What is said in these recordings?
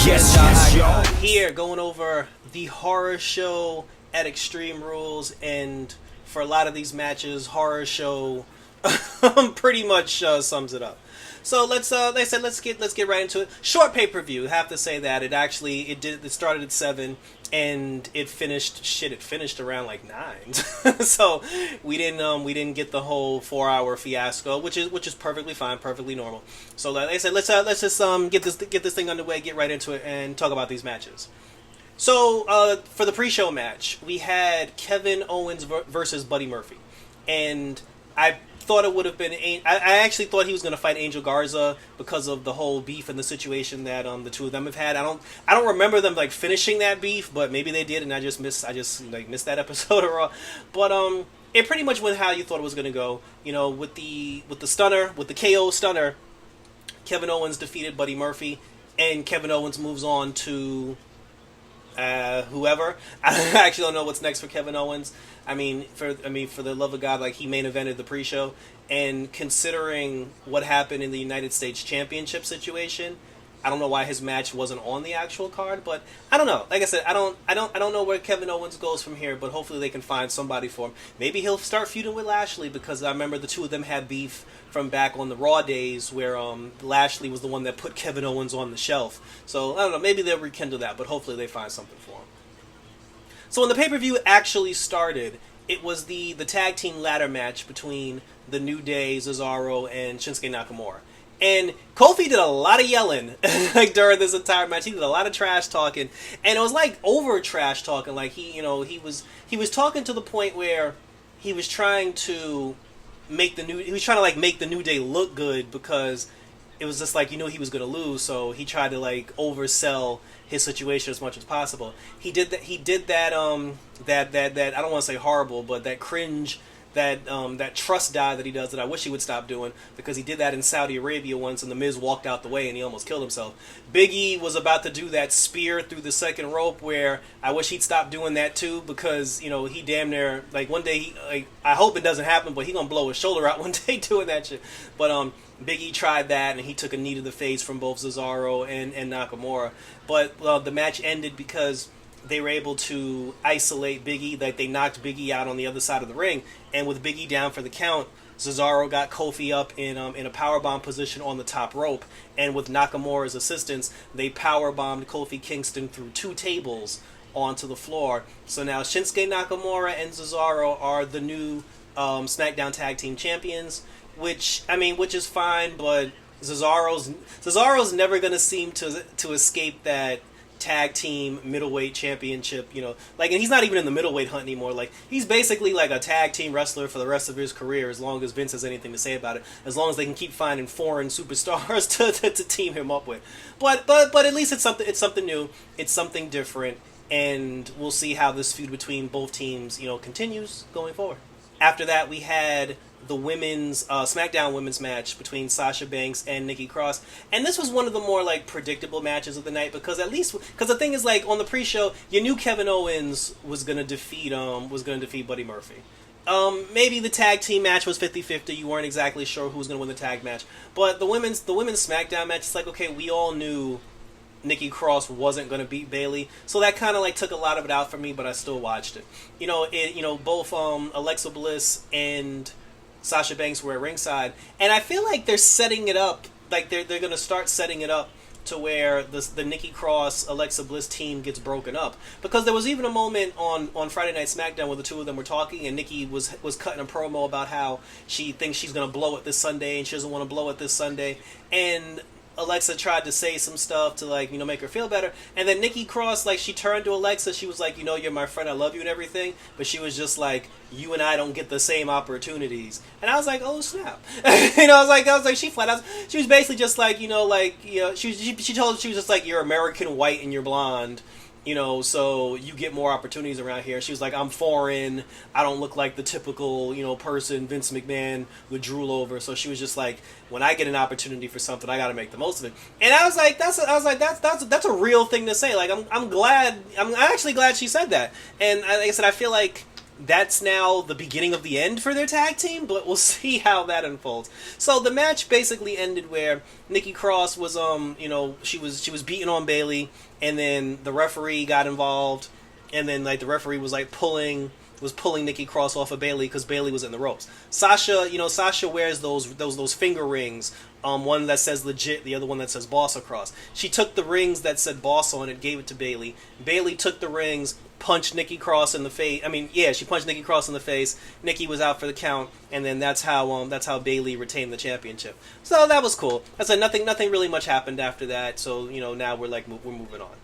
Here, going over the horror show at Extreme Rules, and for a lot of these matches, horror show pretty much sums it up. So let's get right into it. Short pay-per-view. Have to say that it started at 7 and it finished around like 9. So we didn't get the whole 4-hour fiasco, which is perfectly fine, perfectly normal. So like I said, let's just get this thing underway, get right into it, and talk about these matches. So for the pre-show match, we had Kevin Owens versus Buddy Murphy, and I thought it would have been. I actually thought he was going to fight Angel Garza because of the whole beef and the situation that the two of them have had. I don't remember them like finishing that beef, but maybe they did, and I just missed that episode of Raw. But it pretty much went how you thought it was going to go. You know, with the stunner, with the KO stunner, Kevin Owens defeated Buddy Murphy, and Kevin Owens moves on to whoever. I actually don't know what's next for Kevin Owens. For the love of God, like, he main evented the pre-show, and considering what happened in the United States Championship situation, I don't know why his match wasn't on the actual card, but I don't know. Like I said, I don't know where Kevin Owens goes from here, but hopefully they can find somebody for him. Maybe he'll start feuding with Lashley, because I remember the two of them had beef from back on the Raw days where Lashley was the one that put Kevin Owens on the shelf. So I don't know, maybe they'll rekindle that, but hopefully they find something for him. So when the pay-per-view actually started, it was the tag team ladder match between the New Day, Cesaro, and Shinsuke Nakamura. And Kofi did a lot of yelling like during this entire match. He did a lot of trash talking, and it was like over trash talking. Like he was talking to the point where he was trying to make the New Day look good, because it was just like, he was going to lose, so he tried to like oversell his situation as much as possible. He did that I don't want to say horrible, but that cringe, that trust dive that he does that I wish he would stop doing, because he did that in Saudi Arabia once, and The Miz walked out the way and he almost killed himself. Big E was about to do that spear through the second rope, where I wish he'd stop doing that too, because he damn near, like, one day I hope it doesn't happen, but he gonna blow his shoulder out one day doing that shit. But Big E tried that, and he took a knee to the face from both Cesaro and Nakamura. But the match ended because they were able to isolate Big E. Like, they knocked Big E out on the other side of the ring, and with Big E down for the count, Cesaro got Kofi up in a powerbomb position on the top rope, and with Nakamura's assistance, they powerbombed Kofi Kingston through 2 tables onto the floor. So now Shinsuke Nakamura and Cesaro are the new SmackDown Tag Team Champions, which is fine, but Cesaro's never going to seem to escape that tag team middleweight championship, and he's not even in the middleweight hunt anymore. Like, he's basically like a tag team wrestler for the rest of his career, as long as Vince has anything to say about it, as long as they can keep finding foreign superstars to team him up with. But at least it's something new, it's something different, and we'll see how this feud between both teams, continues going forward. After that, we had the women's SmackDown women's match between Sasha Banks and Nikki Cross, and this was one of the more like predictable matches of the night, because the thing is, like, on the pre-show, you knew Kevin Owens was gonna defeat Buddy Murphy. Maybe the tag team match was 50-50. You weren't exactly sure who was gonna win the tag match, but the women's SmackDown match, it's like, okay, we all knew Nikki Cross wasn't going to beat Bayley, so that kind of like took a lot of it out for me, but I still watched it. Both Alexa Bliss and Sasha Banks were at ringside, and I feel like they're setting it up, like they're going to start setting it up to where the Nikki Cross Alexa Bliss team gets broken up, because there was even a moment on Friday Night SmackDown where the two of them were talking, and Nikki was cutting a promo about how she thinks she's going to blow it this Sunday, and she doesn't want to blow it this Sunday, and Alexa tried to say some stuff to, like, make her feel better, and then Nikki Cross, like, she turned to Alexa, she was like, you're my friend, I love you and everything, but she was just like, you and I don't get the same opportunities. And I was like, oh snap. I was like, she flat out, she was basically just like, she told her, she was just like, you're American white and you're blonde, so you get more opportunities around here. She was like, I'm foreign, I don't look like the typical, person Vince McMahon would drool over. So she was just like, when I get an opportunity for something, I got to make the most of it. And I was like, that's a real thing to say. Like, I'm actually glad she said that. And like I said, I feel like that's now the beginning of the end for their tag team, but we'll see how that unfolds. So the match basically ended where Nikki Cross was she was beating on Bayley, and then the referee got involved, and then like the referee was like pulling Nikki Cross off of Bayley because Bayley was in the ropes. Sasha wears those finger rings. One that says legit, the other one that says boss across. She took the rings that said boss on it, gave it to Bayley. Bayley took the rings, punched Nikki Cross in the face. She punched Nikki Cross in the face. Nikki was out for the count, and then that's how Bayley retained the championship. So that was cool. I said nothing really much happened after that. So now we're moving on.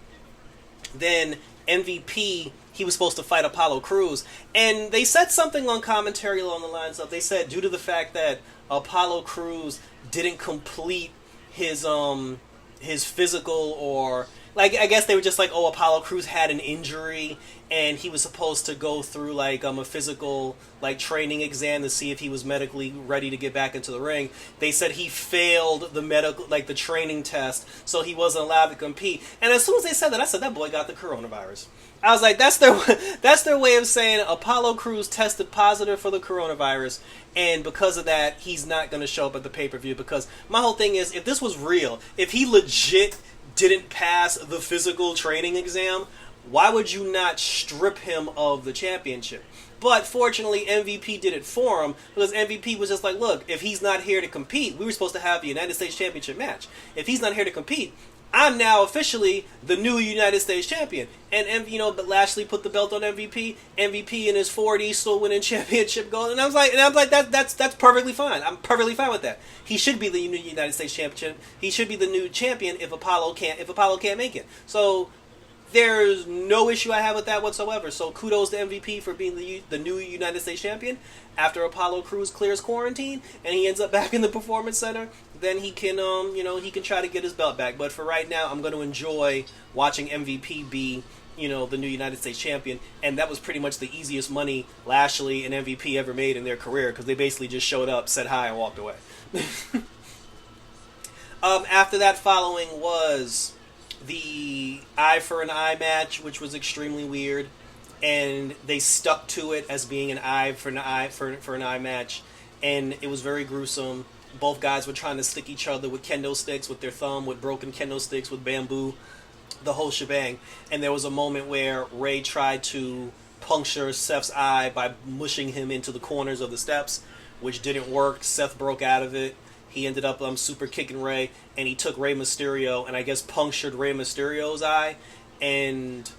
Then MVP, he was supposed to fight Apollo Crews, and they said something on commentary along the lines of, they said due to the fact that Apollo Crews didn't complete his physical, or like, I guess they were just like, oh, Apollo Crews had an injury and he was supposed to go through like a physical like training exam to see if he was medically ready to get back into the ring. They said he failed the training test, so he wasn't allowed to compete. And as soon as they said that, I said that boy got the coronavirus. I was like, that's their way of saying Apollo Crews tested positive for the coronavirus, and because of that, he's not going to show up at the pay-per-view. Because my whole thing is, if this was real, if he legit didn't pass the physical training exam, why would you not strip him of the championship? But fortunately, MVP did it for him, because MVP was just like, look, if he's not here to compete, we were supposed to have the United States Championship match. If he's not here to compete, I'm now officially the new United States champion. And but Lashley put the belt on MVP. MVP in his 40s, still winning championship gold. And I was like, that's perfectly fine. I'm perfectly fine with that. He should be the new United States champion. He should be the new champion if Apollo can't make it. So there's no issue I have with that whatsoever. So kudos to MVP for being the new United States champion. After Apollo Crews clears quarantine and he ends up back in the Performance Center, then he can he can try to get his belt back. But for right now, I'm going to enjoy watching MVP be the new United States champion. And that was pretty much the easiest money Lashley and MVP ever made in their career, because they basically just showed up, said hi, and walked away. After that, following was the eye for an eye match, which was extremely weird, and they stuck to it as being an eye for an eye match, and it was very gruesome. Both guys were trying to stick each other with kendo sticks, with their thumb, with broken kendo sticks, with bamboo, the whole shebang. And there was a moment where Rey tried to puncture Seth's eye by mushing him into the corners of the steps, which didn't work. Seth broke out of it. He ended up super kicking Rey, and he took Rey Mysterio and I guess punctured Rey Mysterio's eye, and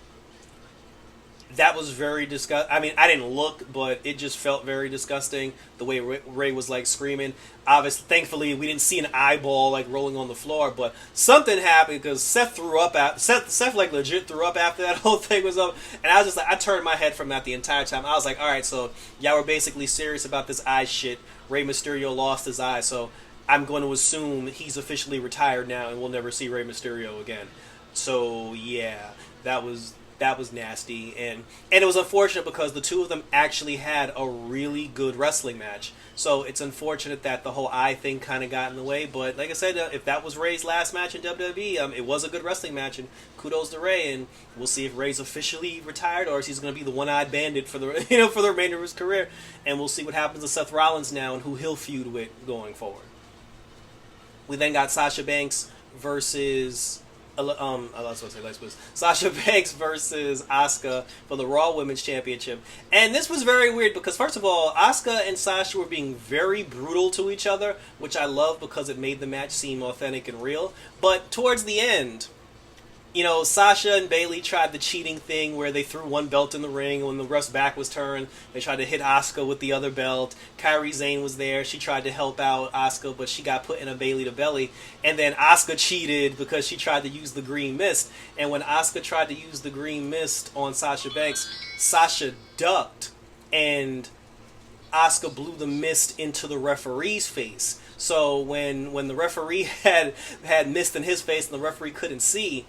that was very disgusting. I mean, I didn't look, but it just felt very disgusting the way Rey was like screaming. Obviously, thankfully, we didn't see an eyeball like rolling on the floor, but something happened because Seth threw up. Seth like legit threw up after that whole thing was up, and I was just like, I turned my head from that the entire time. I was like, all right, so y'all were basically serious about this eye shit. Rey Mysterio lost his eye, so I'm going to assume he's officially retired now, and we'll never see Rey Mysterio again. So yeah, that was nasty, and it was unfortunate because the two of them actually had a really good wrestling match. So it's unfortunate that the whole eye thing kind of got in the way. But like I said, if that was Rey's last match in WWE, it was a good wrestling match, and kudos to Rey. And we'll see if Rey's officially retired or if he's going to be the one-eyed bandit for the for the remainder of his career. And we'll see what happens to Seth Rollins now and who he'll feud with going forward. We then got Sasha Banks versus Sasha Banks versus Asuka for the Raw Women's Championship. And this was very weird because, first of all, Asuka and Sasha were being very brutal to each other, which I love because it made the match seem authentic and real. But towards the end, Sasha and Bayley tried the cheating thing where they threw one belt in the ring, and when the ref's back was turned, they tried to hit Asuka with the other belt. Kairi Sane was there. She tried to help out Asuka, but she got put in a Bayley to belly. And then Asuka cheated because she tried to use the green mist. And when Asuka tried to use the green mist on Sasha Banks, Sasha ducked, and Asuka blew the mist into the referee's face. So when the referee had mist in his face and the referee couldn't see,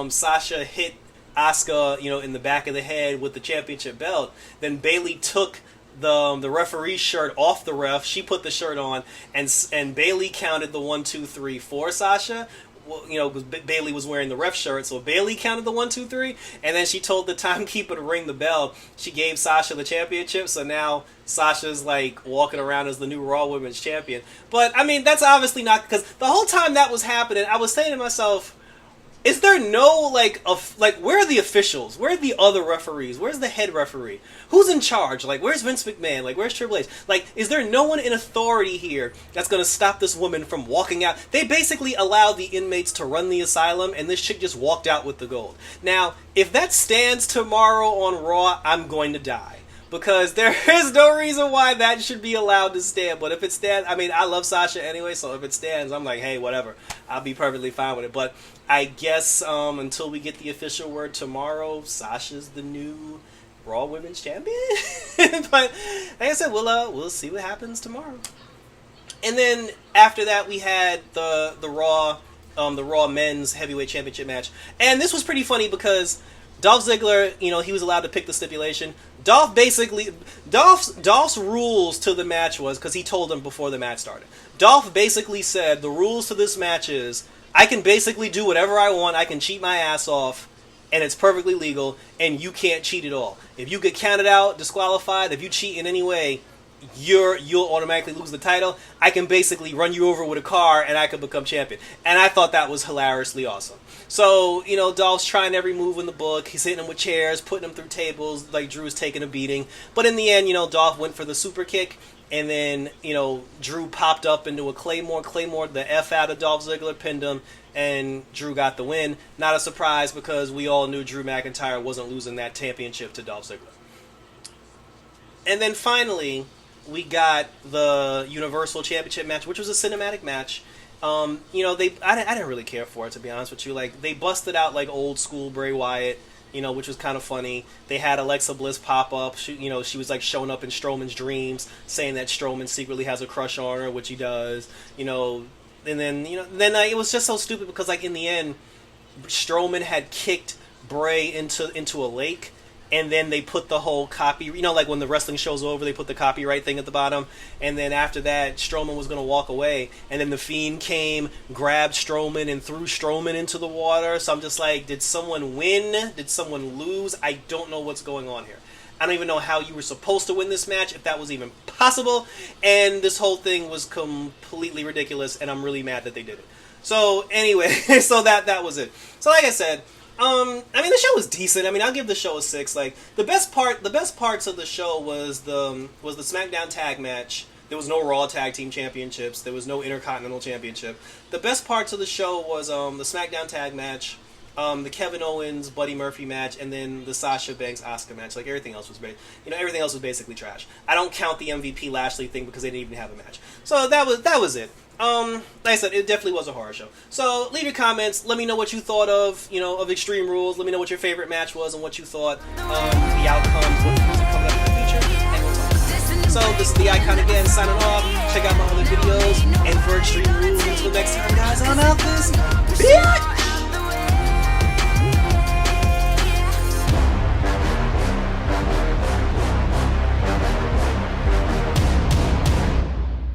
Sasha hit Asuka, in the back of the head with the championship belt. Then Bayley took the referee's shirt off the ref. She put the shirt on, and Bayley counted the 1, 2, 3 for Sasha. because Bailey was wearing the ref shirt, so Bailey counted the 1, 2, 3, and then she told the timekeeper to ring the bell. She gave Sasha the championship, so now Sasha's like walking around as the new Raw Women's Champion. But I mean, that's obviously not, because the whole time that was happening, I was saying to myself, is there no, where are the officials? Where are the other referees? Where's the head referee? Who's in charge? Like, where's Vince McMahon? Like, where's Triple H? Like, is there no one in authority here that's going to stop this woman from walking out? They basically allowed the inmates to run the asylum, and this chick just walked out with the gold. Now, if that stands tomorrow on Raw, I'm going to die. Because there is no reason why that should be allowed to stand. But if it stands, I mean, I love Sasha anyway, so if it stands, I'm like, hey, whatever. I'll be perfectly fine with it. But I guess until we get the official word tomorrow, Sasha's the new Raw Women's Champion. But like I said, we'll see what happens tomorrow. And then after that, we had the Raw Men's Heavyweight Championship match. And this was pretty funny because Dolph Ziggler, he was allowed to pick the stipulation. Dolph's rules to the match was, because he told them before the match started, Dolph basically said, the rules to this match is, I can basically do whatever I want, I can cheat my ass off, and it's perfectly legal, and you can't cheat at all. If you get counted out, disqualified, if you cheat in any way, you'll automatically lose the title. I can basically run you over with a car, and I can become champion. And I thought that was hilariously awesome. So, Dolph's trying every move in the book. He's hitting him with chairs, putting him through tables, like Drew's taking a beating. But in the end, Dolph went for the super kick, and then, Drew popped up into a Claymore, the F out of Dolph Ziggler, pinned him, and Drew got the win. Not a surprise, because we all knew Drew McIntyre wasn't losing that championship to Dolph Ziggler. And then finally, we got the Universal Championship match, which was a cinematic match. I didn't really care for it, to be honest with you. Like, they busted out like old school Bray Wyatt, which was kind of funny. They had Alexa Bliss pop up. She was like showing up in Strowman's dreams, saying that Strowman secretly has a crush on her, which he does. And then it was just so stupid because like in the end, Strowman had kicked Bray into a lake. And then they put the whole copy, like when the wrestling show's over, they put the copyright thing at the bottom. And then after that, Strowman was going to walk away. And then the Fiend came, grabbed Strowman, and threw Strowman into the water. So I'm just like, did someone win? Did someone lose? I don't know what's going on here. I don't even know how you were supposed to win this match, if that was even possible. And this whole thing was completely ridiculous, and I'm really mad that they did it. So anyway, so that was it. So like I said, the show was decent. I'll give the show a 6. Like the best parts of the show was the SmackDown tag match. There was no Raw Tag Team Championships. There was no Intercontinental Championship. The best parts of the show was the SmackDown tag match, the Kevin Owens Buddy Murphy match, and then the Sasha Banks Asuka match. Like everything else was everything else was basically trash. I don't count the MVP Lashley thing because they didn't even have a match. So that was it. Like I said, it definitely was a horror show. So leave your comments. Let me know what you thought of Extreme Rules. Let me know what your favorite match was and what you thought the outcomes, what was coming up in the future, and we'll talk about it. So this is the Icon again, signing off. Check out my other videos, and for Extreme Rules, until next time, guys, I'm out this. Bitch!